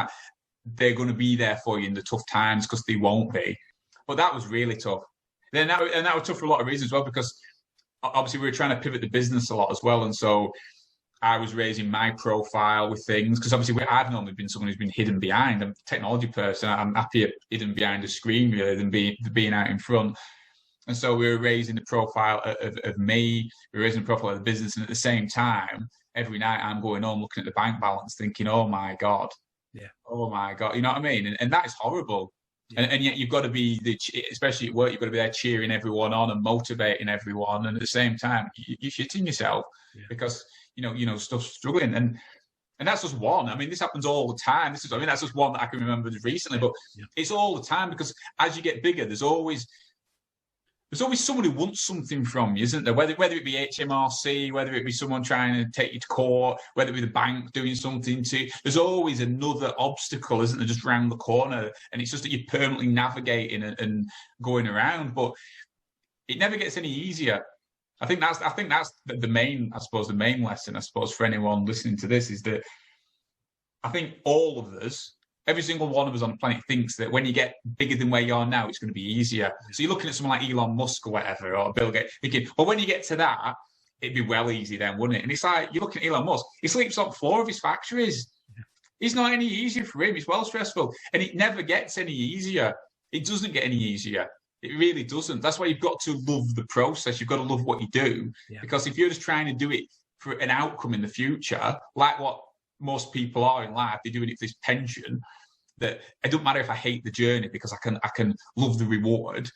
they're going to be there for you in the tough times, because they won't be. But that was really tough. And that was tough for a lot of reasons as well, because obviously we were trying to pivot the business a lot as well. And so I was raising my profile with things, because obviously I've normally been someone who's been hidden behind. I'm a technology person. I'm happier hidden behind a screen really than being out in front. And so we were raising the profile of me, we were raising the profile of the business. And at the same time, every night I'm going home looking at the bank balance thinking, oh my God. Yeah. Oh my God. You know what I mean? And that is horrible. Yeah. And yet you've got to be, especially at work, you've got to be there cheering everyone on and motivating everyone. And at the same time, you're shitting yourself because, stuff's struggling. And that's just one. I mean, this happens all the time. That's just one that I can remember recently, but it's all the time, because as you get bigger, there's always someone who wants something from you, isn't there? Whether it be HMRC, whether it be someone trying to take you to court, whether it be the bank doing something there's always another obstacle, isn't there, just round the corner. And it's just that you're permanently navigating and going around, but it never gets any easier. I think that's the main lesson, I suppose, for anyone listening to this, is that I think all of us, every single one of us on the planet, thinks that when you get bigger than where you are now, it's going to be easier. So you're looking at someone like Elon Musk or whatever, or Bill Gates, thinking, well, when you get to that, it'd be well easy then, wouldn't it? And it's like, you're looking at Elon Musk, he sleeps on the floor of his factories. It's not any easier for him. It's well stressful. And it never gets any easier. It doesn't get any easier. It really doesn't. That's why you've got to love the process. You've got to love what you do. Yeah. Because if you're just trying to do it for an outcome in the future, like what most people are in life, they're doing it for this pension, that it doesn't matter if I hate the journey because I can love the reward.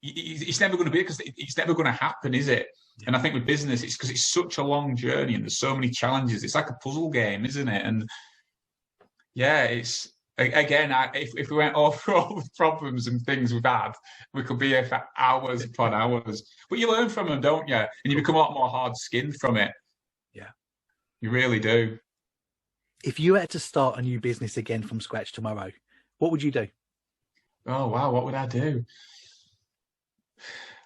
It's never going to be, because it's never going to happen, is it? Yeah. And I think with business, it's because it's such a long journey and there's so many challenges. It's like a puzzle game, isn't it? And yeah, it's, again, if we went over all the problems and things we've had, we could be here for hours upon hours. But you learn from them, don't you? And you become a lot more hard-skinned from it. Yeah. You really do. If you had to start a new business again from scratch tomorrow, what would you do? Oh, wow, what would I do?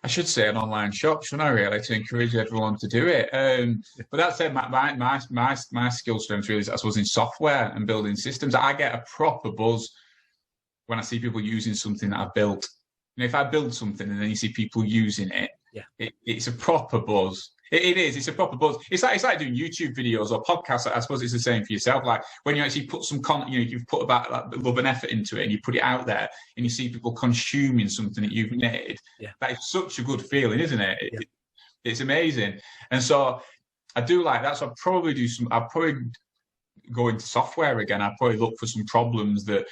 I should say an online shop, shouldn't I, really, to encourage everyone to do it. But that said, my skill strength really is, I suppose, in software and building systems. I get a proper buzz when I see people using something that I've built. You know, if I build something and then you see people using it, it's a proper buzz. It is. It's a proper buzz. It's like doing YouTube videos or podcasts. I suppose it's the same for yourself. Like when you actually put some content, you've put about love and effort into it, and you put it out there, and you see people consuming something that you've made. Yeah. That is such a good feeling, isn't it? Yeah. It's amazing. And so I do like that. So I'll probably go into software again. I'll probably look for some problems that,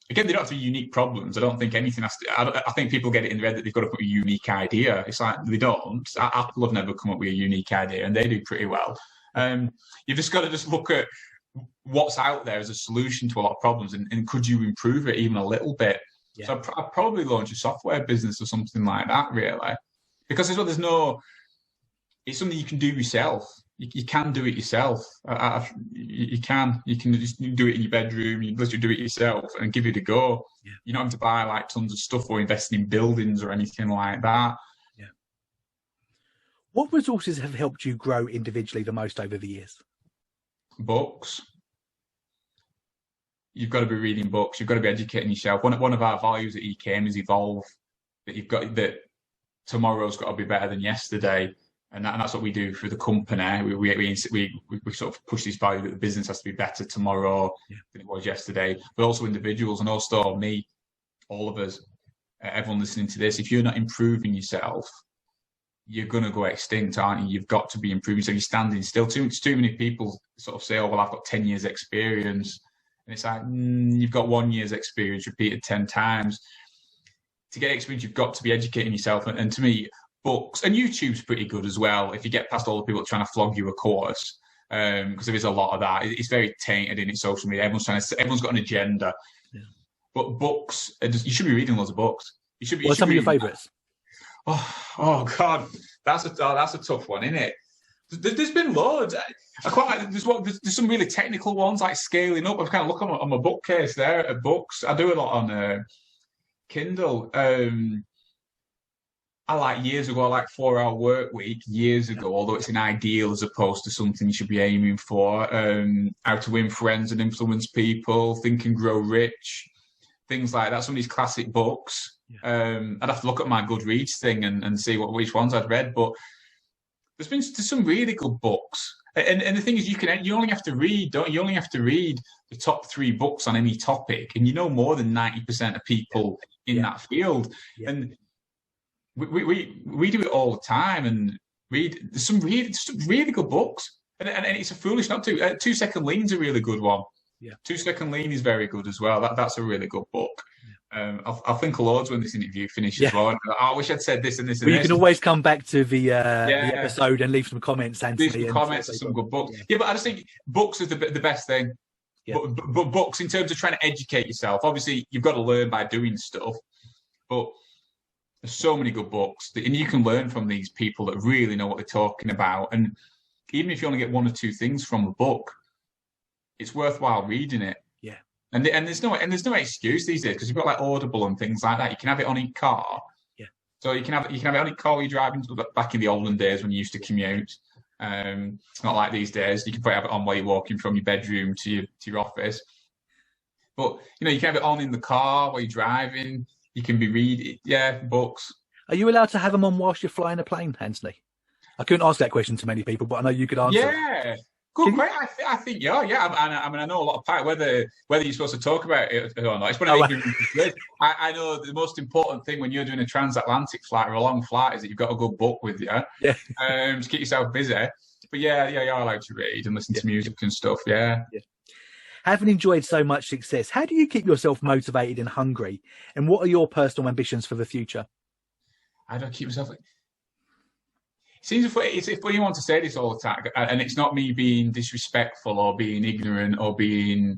again, they don't have to be unique problems. I don't think anything has to. I think people get it in their head that they've got to put a unique idea. It's like they don't. Apple have never come up with a unique idea, and they do pretty well. You've just got to look at what's out there as a solution to a lot of problems, and could you improve it even a little bit? Yeah. So I'd probably launch a software business or something like that, really, because there's no. It's something you can do yourself. You can do it yourself. You can just do it in your bedroom. You just do it yourself and give it a go. Yeah. You don't have to buy like tons of stuff or invest in buildings or anything like that. Yeah. What resources have helped you grow individually the most over the years? Books. You've got to be reading books. You've got to be educating yourself. One of our values at EKM is evolve. That tomorrow's got to be better than yesterday. And that's what we do through the company. We sort of push this value that the business has to be better tomorrow than it was yesterday, but also individuals and also me, all of us, everyone listening to this. If you're not improving yourself, you're going to go extinct, aren't you? You've got to be improving. So you're standing still. Too many people sort of say, oh, well, I've got 10 years experience. And it's like, you've got 1 year's experience repeated 10 times. To get experience, you've got to be educating yourself. And to me, books and YouTube's pretty good as well. If you get past all the people trying to flog you a course, because there is a lot of that. It's very tainted in its social media. Everyone's got an agenda. Yeah. But books, you should be reading loads of books. You should be. What are some of your favourites? Oh God, that's a tough one, isn't it? There's been loads. I quite like. There's some really technical ones like scaling up. I'm kind of looking on my bookcase there at books. I do a lot on Kindle. I like 4 Hour Work Week years ago, although it's an ideal as opposed to something you should be aiming for. How to Win Friends and Influence People, Think and Grow Rich, things like that. Some of these classic books. I'd have to look at my Goodreads thing and see which ones I'd read, but there's some really good books. And the thing is, you only have to read, don't you? You only have to read the top 3 books on any topic, and you know more than 90% of people in that field. Yeah. And we do it all the time and read. There's some really good books, and it's a foolish not to. 2 Second Lean's a really good one. Yeah, 2 Second Lean is very good as well. That's a really good book. I'll think of loads when this interview finishes. Well. I wish I'd said this and this and this. You can always come back to the episode and leave some comments. Anthony, leave some comments and some good books. Yeah, but I just think books is the best thing. Yeah. But books, in terms of trying to educate yourself, obviously you've got to learn by doing stuff. But there's so many good books, and you can learn from these people that really know what they're talking about. And even if you only get 1 or 2 things from a book, it's worthwhile reading it. Yeah. And there's no excuse these days, because you've got like Audible and things like that. You can have it on your car. Yeah. So you can have it on your car while you're driving. Back in the olden days when you used to commute, it's not like these days. You can probably have it on while you're walking from your bedroom to your office. But you can have it on in the car while you're driving. You can be reading, books. Are you allowed to have them on whilst you're flying a plane, Anthony? I couldn't ask that question to many people, but I know you could answer. Yeah. Good, great. I think, yeah. I mean, I know a lot about whether you're supposed to talk about it or not. It's one of the I know the most important thing when you're doing a transatlantic flight or a long flight is that you've got a good book with you. Yeah. To keep yourself busy. But yeah, I like to read and listen to music and stuff. Yeah. Having enjoyed so much success, how do you keep yourself motivated and hungry? And what are your personal ambitions for the future? How do I keep myself? Seems it's funny you want to say this all the time, and it's not me being disrespectful or being ignorant or being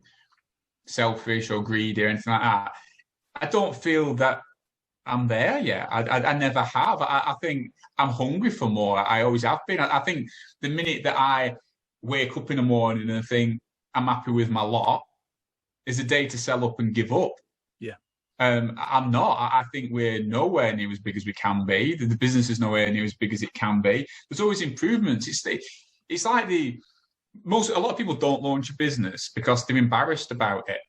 selfish or greedy or anything like that. I don't feel that I'm there yet. I never have. I think I'm hungry for more. I always have been. I think the minute that I wake up in the morning and think I'm happy with my lot is the day to sell up and give up. I'm not. I think we're nowhere near as big as we can be. The business is nowhere near as big as it can be. There's always improvements. It's like a lot of people don't launch a business because they're embarrassed about it.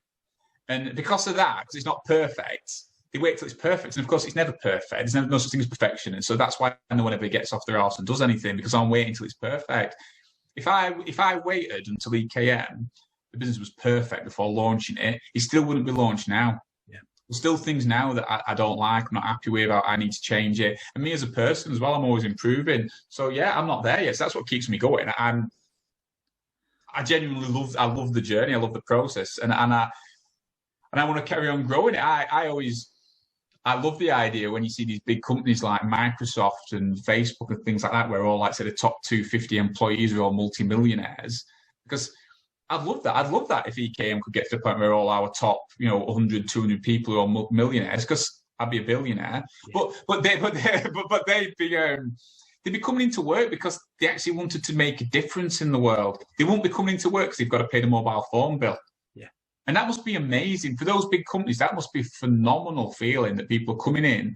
And because of that, because it's not perfect, they wait till it's perfect. And of course, it's never perfect. There's no such thing as perfection. And so that's why no one ever gets off their arse and does anything, because I'm waiting until it's perfect. If I waited until EKM, the business was perfect before launching it, it still wouldn't be launched now. There's still things now that I don't like, I'm not happy with, I need to change it. And me as a person as well, I'm always improving. So yeah, I'm not there yet. So that's what keeps me going. I genuinely love the journey. I love the process. And I want to carry on growing it. I love the idea when you see these big companies like Microsoft and Facebook and things like that, where all, like, say, the top 250 employees are all multimillionaires. Because I'd love that. I'd love that if EKM could get to the point where all our top, 100, 200 people are all millionaires, because I'd be a billionaire. Yeah. But they'd be coming into work because they actually wanted to make a difference in the world. They won't be coming into work because they've got to pay the mobile phone bill. Yeah. And that must be amazing for those big companies. That must be a phenomenal feeling that people are coming in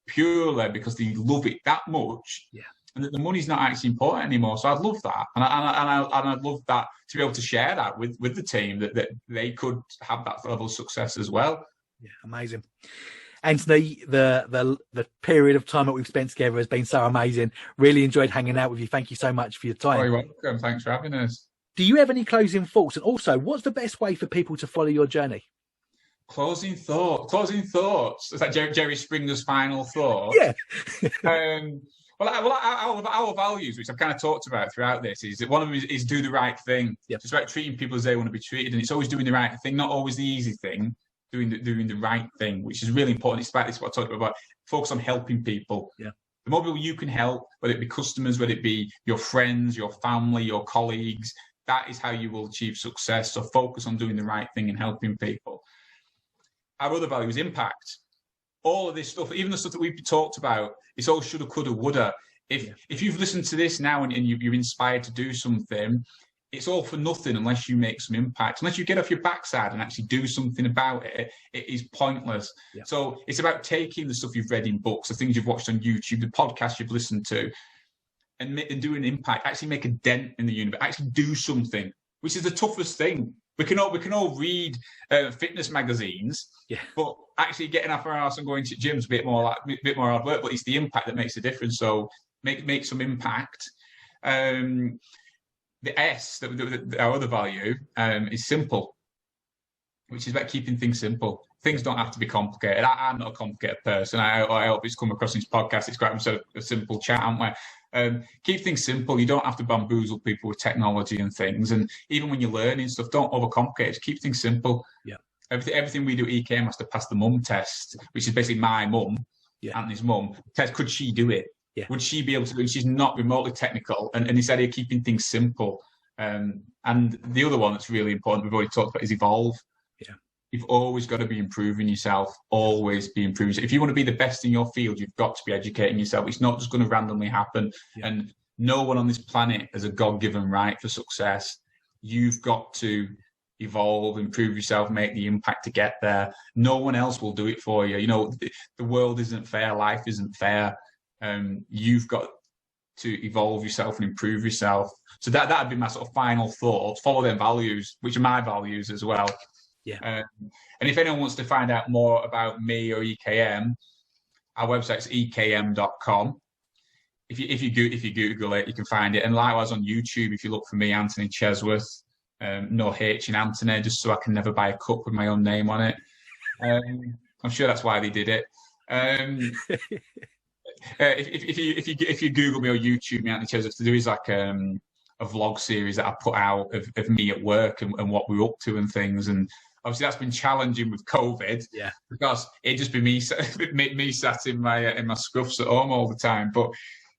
purely because they love it that much. Yeah. And that the money's not actually important anymore. So I'd love that, and I'd love that to be able to share that with the team, that they could have that level of success as well. Yeah, amazing. Antony, the period of time that we've spent together has been so amazing. Really enjoyed hanging out with you. Thank you so much for your time. Oh, you're welcome. Thanks for having us. Do you have any closing thoughts? And also, what's the best way for people to follow your journey? Closing thoughts. Is that Jerry Springer's final thought? Yeah. Well, our values, which I've kind of talked about throughout this, is that one of them is do the right thing. Yep. It's about treating people as they want to be treated, and it's always doing the right thing, not always the easy thing. Doing the right thing, which is really important. It's about this, what I talked about. Focus on helping people. Yeah. The more people you can help, whether it be customers, whether it be your friends, your family, your colleagues, that is how you will achieve success. So focus on doing the right thing and helping people. Our other value is impact. All of this stuff, even the stuff that we've talked about, it's all shoulda, coulda, woulda. If you've listened to this now and you're inspired to do something, it's all for nothing unless you make some impact. Unless you get off your backside and actually do something about it, it is pointless. Yeah. So it's about taking the stuff you've read in books, the things you've watched on YouTube, the podcasts you've listened to, and do an impact. Actually make a dent in the universe. Actually do something, which is the toughest thing. We can all read fitness magazines, but actually getting off our arse and going to gyms a bit more hard work. But it's the impact that makes a difference. So make some impact. The S, our other value, is simple, which is about keeping things simple. Things don't have to be complicated. I'm not a complicated person. I hope it's come across in this podcast. It's quite a simple chat, aren't we? Keep things simple. You don't have to bamboozle people with technology and things. And even when you're learning stuff, don't overcomplicate it. Just keep things simple. Yeah. Everything we do at EKM has to pass the mum test, which is basically my mum, Anthony's mum. Test, could she do it? Yeah. Would she be able to do it? She's not remotely technical. And this idea of keeping things simple. And the other one that's really important, we've already talked about, is evolve. Yeah. You've always got to be improving yourself, always be improving yourself. If you want to be the best in your field, you've got to be educating yourself. It's not just going to randomly happen. Yeah. And no one on this planet has a God-given right for success. You've got to evolve, improve yourself, make the impact to get there. No one else will do it for you. The world isn't fair. Life isn't fair. You've got to evolve yourself and improve yourself. So that'd be my sort of final thought. Follow their values, which are my values as well. Yeah. And if anyone wants to find out more about me or EKM, our website's ekm.com. if you Google it, you can find it. And likewise on YouTube, if you look for me, Antony Chesworth, no H in Anthony, just so I can never buy a cup with my own name on it. I'm sure that's why they did it. If you Google me or YouTube me, Antony Chesworth, there is like a vlog series that I put out of me at work and what we're up to and things. And obviously that's been challenging with COVID, because it just been me sat in my scuffs at home all the time. But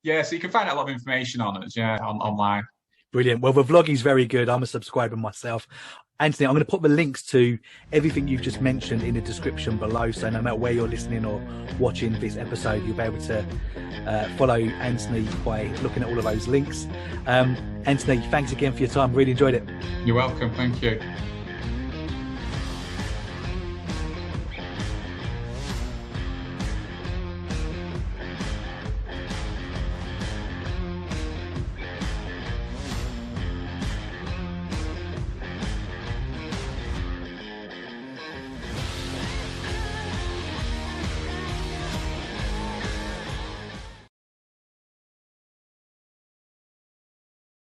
yeah, so you can find out a lot of information on it, online. Brilliant. Well, the vlog is very good. I'm a subscriber myself. Anthony, I'm going to put the links to everything you've just mentioned in the description below. So no matter where you're listening or watching this episode, you'll be able to follow Anthony by looking at all of those links. Anthony, thanks again for your time. Really enjoyed it. You're welcome. Thank you.